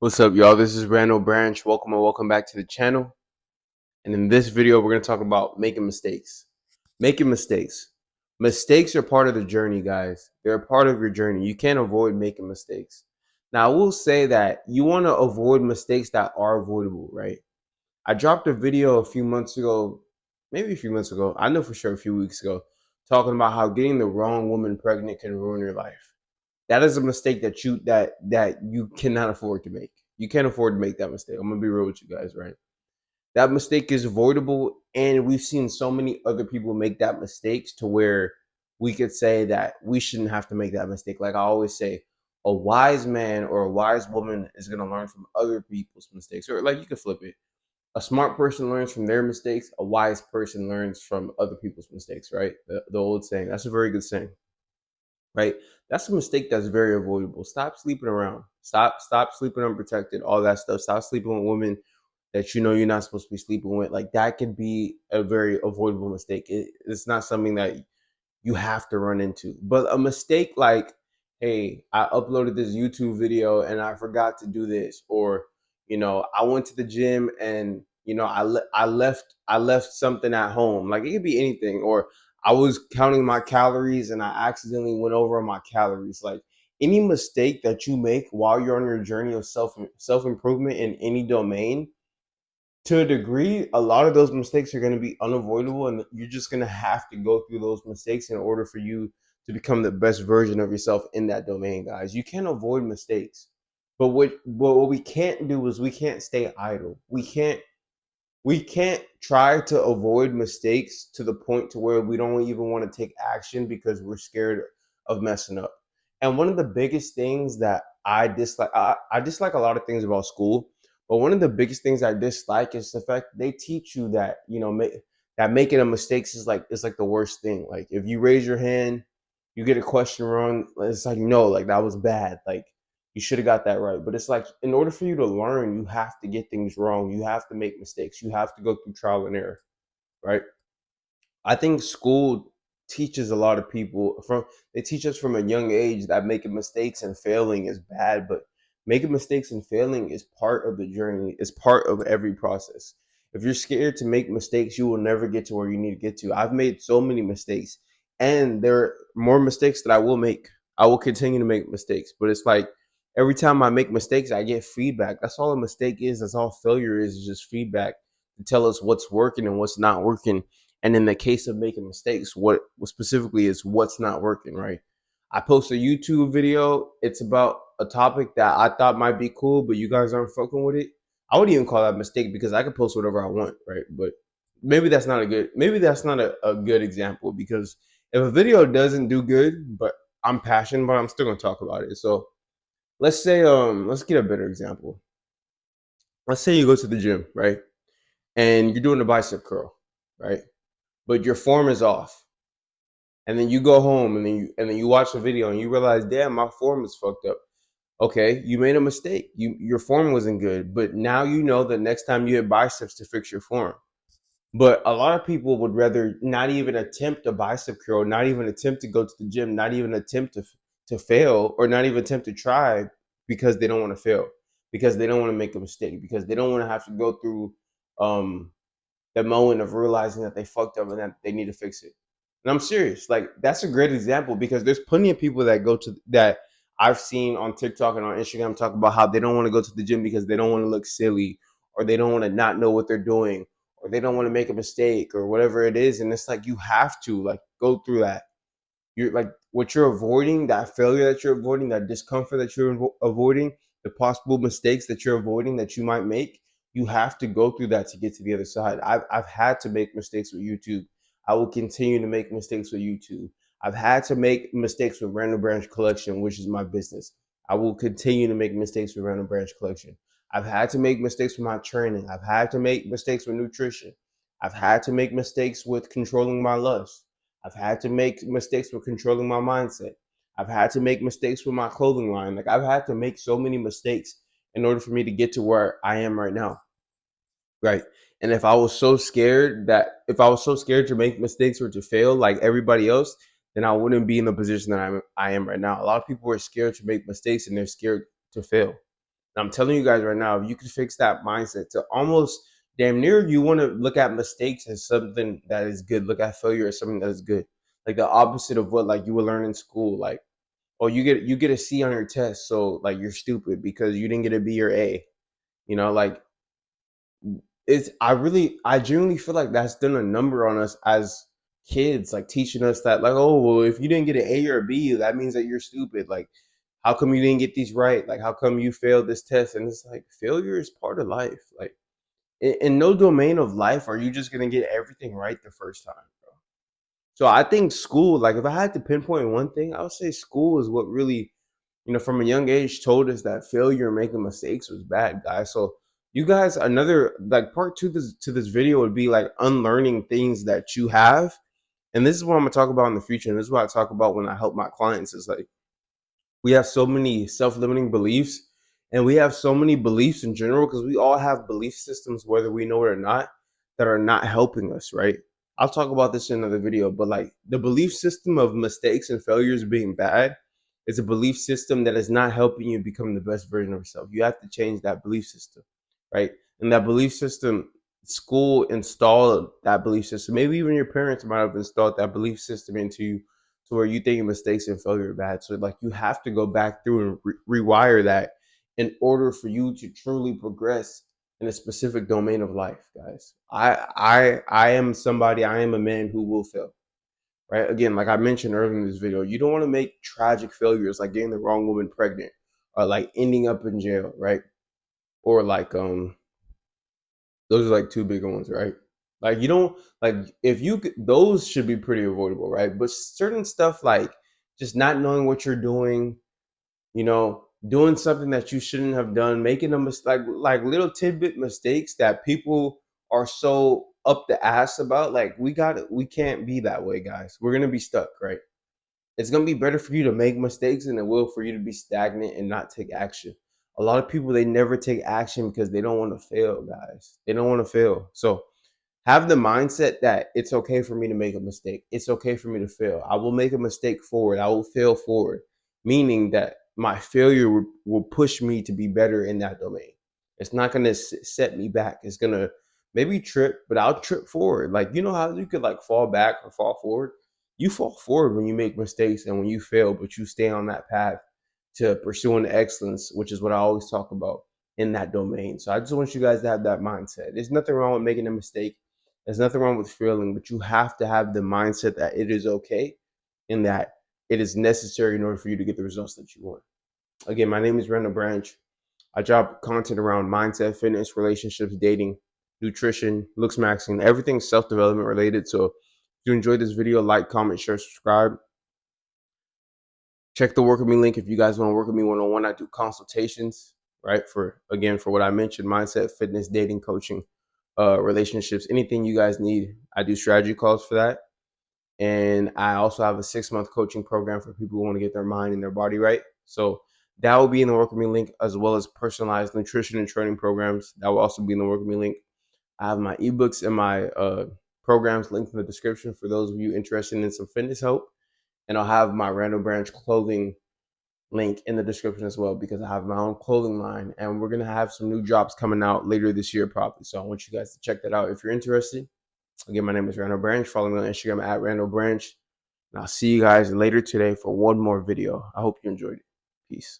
What's up, y'all? This is Randall Branch. Welcome back to the channel. And in this video, we're going to talk about making mistakes. Making mistakes. Mistakes are part of the journey, guys. They're a part of your journey. You can't avoid making mistakes. Now, I will say that you want to avoid mistakes that are avoidable, right? I dropped a video a few months ago, maybe a few months ago, I know for sure a few weeks ago, talking about how getting the wrong woman pregnant can ruin your life. That is a mistake that you cannot afford to make. You can't afford to make that mistake. I'm gonna be real with you guys, right? That mistake is avoidable, and we've seen so many other people make that mistakes to where we could say that we shouldn't have to make that mistake. Like I always say, a wise man or a wise woman is gonna learn from other people's mistakes, or like you could flip it. A smart person learns from their mistakes. A wise person learns from other people's mistakes, right? The old saying. That's a very good saying, right? That's a mistake that's very avoidable. Stop sleeping around. Stop sleeping unprotected. All that stuff. Stop sleeping with women that you know you're not supposed to be sleeping with. Like that could be a very avoidable mistake. It's not something that you have to run into. But a mistake like, hey, I uploaded this YouTube video and I forgot to do this, or I went to the gym and I left something at home. Like it could be anything, or I was counting my calories and I accidentally went over my calories. Like any mistake that you make while you're on your journey of self improvement in any domain, to a degree, a lot of those mistakes are going to be unavoidable, and you're just going to have to go through those mistakes in order for you to become the best version of yourself in that domain, guys. You can't avoid mistakes, but what we can't do is we can't stay idle. We can't try to avoid mistakes to the point to where we don't even want to take action because we're scared of messing up. And one of the biggest things that I dislike, I dislike a lot of things about school, but one of the biggest things I dislike is the fact they teach you that that making a mistakes is like the worst thing. Like if you raise your hand, you get a question wrong, it's like no, like that was bad. Like you should have got that right. But it's like in order for you to learn, you have to get things wrong. You have to make mistakes. You have to go through trial and error, right? I think school teaches a lot of people from they teach us from a young age that making mistakes and failing is bad, but making mistakes and failing is part of the journey. It's part of every process. If you're scared to make mistakes, you will never get to where you need to get to. I've made so many mistakes, and there are more mistakes that I will make. I will continue to make mistakes, but it's like every time I make mistakes, I get feedback. That's all a mistake is. That's all failure is just feedback to tell us what's working and what's not working. And in the case of making mistakes, what specifically is what's not working, right? I post a YouTube video. It's about a topic that I thought might be cool, but you guys aren't fucking with it. I wouldn't even call that a mistake because I could post whatever I want, right? But maybe that's not a good example, because if a video doesn't do good, but I'm passionate about it, I'm still gonna talk about it. So let's get a better example. Let's say you go to the gym, right? And you're doing a bicep curl, right? But your form is off. And then you go home and then you watch the video and you realize, damn, my form is fucked up. Okay, you made a mistake. Your form wasn't good, but now you know that next time you hit biceps to fix your form. But a lot of people would rather not even attempt a bicep curl, not even attempt to go to the gym, not even attempt to fail, or not even attempt to try because they don't want to fail, because they don't want to make a mistake, because they don't want to have to go through um the moment of realizing that they fucked up and that they need to fix it. And I'm serious. Like that's a great example, because there's plenty of people that go to that I've seen on TikTok and on Instagram talk about how they don't want to go to the gym because they don't want to look silly, or they don't want to not know what they're doing, or they don't want to make a mistake, or whatever it is. And it's like you have to like go through that. You're like what you're avoiding, that failure that you're avoiding, that discomfort that you're avoiding, the possible mistakes that you're avoiding that you might make. You have to go through that to get to the other side. I've had to make mistakes with YouTube. I will continue to make mistakes with YouTube. I've had to make mistakes with Random Branch Collection, which is my business. I will continue to make mistakes with Random Branch Collection. I've had to make mistakes with my training. I've had to make mistakes with nutrition. I've had to make mistakes with controlling my lust. I've had to make mistakes with controlling my mindset. I've had to make mistakes with my clothing line. Like I've had to make so many mistakes in order for me to get to where I am right now. Right. And if I was so scared to make mistakes or to fail like everybody else, then I wouldn't be in the position that I am right now. A lot of people are scared to make mistakes and they're scared to fail. And I'm telling you guys right now, if you could fix that mindset to almost damn near, you want to look at mistakes as something that is good. Look at failure as something that is good. Like the opposite of what like you would learn in school. Like, oh, you get a C on your test, so like you're stupid because you didn't get a B or A. Like I genuinely feel like that's done a number on us as kids, like teaching us that like, oh well, if you didn't get an A or a B, that means that you're stupid. Like, how come you didn't get these right? Like, how come you failed this test? And it's like failure is part of life. Like in no domain of life are you just gonna get everything right the first time, bro. So I think school, like if I had to pinpoint one thing, I would say school is what really, from a young age told us that failure and making mistakes was bad, guys. So you guys, another like part two to this video would be like unlearning things that you have. And this is what I'm gonna talk about in the future. And this is what I talk about when I help my clients is like we have so many self-limiting beliefs and we have so many beliefs in general because we all have belief systems whether we know it or not that are not helping us, right? I'll talk about this in another video, but like the belief system of mistakes and failures being bad is a belief system that is not helping you become the best version of yourself. You have to change that belief system, right? And that belief system, school installed that belief system. Maybe even your parents might have installed that belief system into you to where you think mistakes and failure are bad. So like you have to go back through and rewire that in order for you to truly progress in a specific domain of life, guys. I am somebody. I am a man who will fail. Right. Again, like I mentioned earlier in this video, you don't want to make tragic failures like getting the wrong woman pregnant or like ending up in jail, right? Or like those are like two big ones, right? Like you don't like if you those should be pretty avoidable, right? But certain stuff like just not knowing what you're doing, doing something that you shouldn't have done, making a mistake, like little tidbit mistakes that people are so up the ass about. Like we can't be that way, guys. We're gonna be stuck, right? It's gonna be better for you to make mistakes than it will for you to be stagnant and not take action. A lot of people they never take action because they don't want to fail, guys. They don't want to fail. So have the mindset that it's okay for me to make a mistake. It's okay for me to fail. I will make a mistake forward. I will fail forward, meaning that my failure will push me to be better in that domain. It's not going to set me back. It's going to maybe trip, but I'll trip forward. Like, you know how you could like fall back or fall forward? You fall forward when you make mistakes and when you fail, but you stay on that path to pursuing excellence, which is what I always talk about in that domain. So I just want you guys to have that mindset. There's nothing wrong with making a mistake. There's nothing wrong with failing, but you have to have the mindset that it is okay and that it is necessary in order for you to get the results that you want. Again, my name is Randall Branch. I drop content around mindset, fitness, relationships, dating, nutrition, looks maxing, everything self-development related. So if you enjoyed this video, like, comment, share, subscribe. Check the work with me link if you guys want to work with me one-on-one. I do consultations, right? For what I mentioned, mindset, fitness, dating, coaching, relationships, anything you guys need. I do strategy calls for that. And I also have a 6-month coaching program for people who want to get their mind and their body right. So that will be in the work with me link, as well as personalized nutrition and training programs. That will also be in the work with me link. I have my ebooks and my programs linked in the description for those of you interested in some fitness help. And I'll have my Randall Branch clothing link in the description as well, because I have my own clothing line and we're going to have some new drops coming out later this year probably. So I want you guys to check that out if you're interested. Again, my name is Randall Branch. Follow me on Instagram at Randall Branch. And I'll see you guys later today for one more video. I hope you enjoyed it. Peace.